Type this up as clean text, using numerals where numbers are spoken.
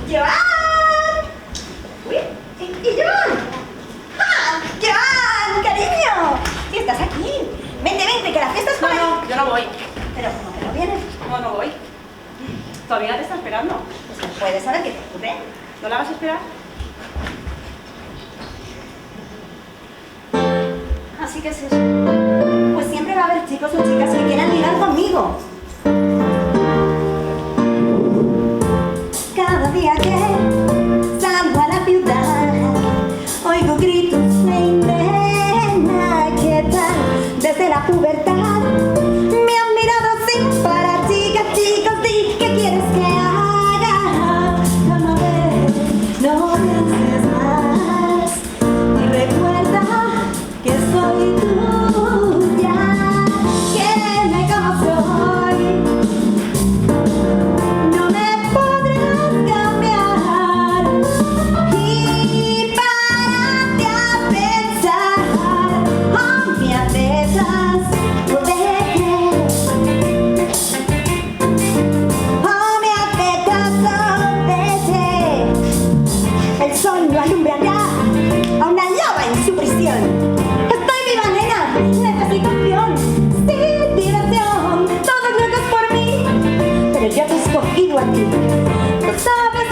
¡Joan! Uy, ¿y Joan? ¡Ah! ¡Joan, cariño! ¿Qué estás aquí? Vente, que la fiesta es para... No, yo no voy. Pero, ¿cómo que no vienes? No voy. Tu amiga te está esperando. Pues no puedes saber qué te ocurre. ¿No la vas a esperar? Así que es eso. Pues siempre va a haber chicos o chicas que quieran ligar conmigo. Cada día que salgo a la ciudad, oigo gritos de nena, ¿qué tal? Desde la pubertad me han mirado sin parar. Chicos, di, ¿qué quieres que haga? No pienses más y recuerda que soy tuya, quiéreme como soy, no me podrás cambiar y párate a pensar, oh, me aceptas, el sol no alumbrará a una loba en su prisión. Estoy viva, nena, necesito acción, sí, diversión, todos locos por mí, pero yo te he escogido a ti. Tú sabes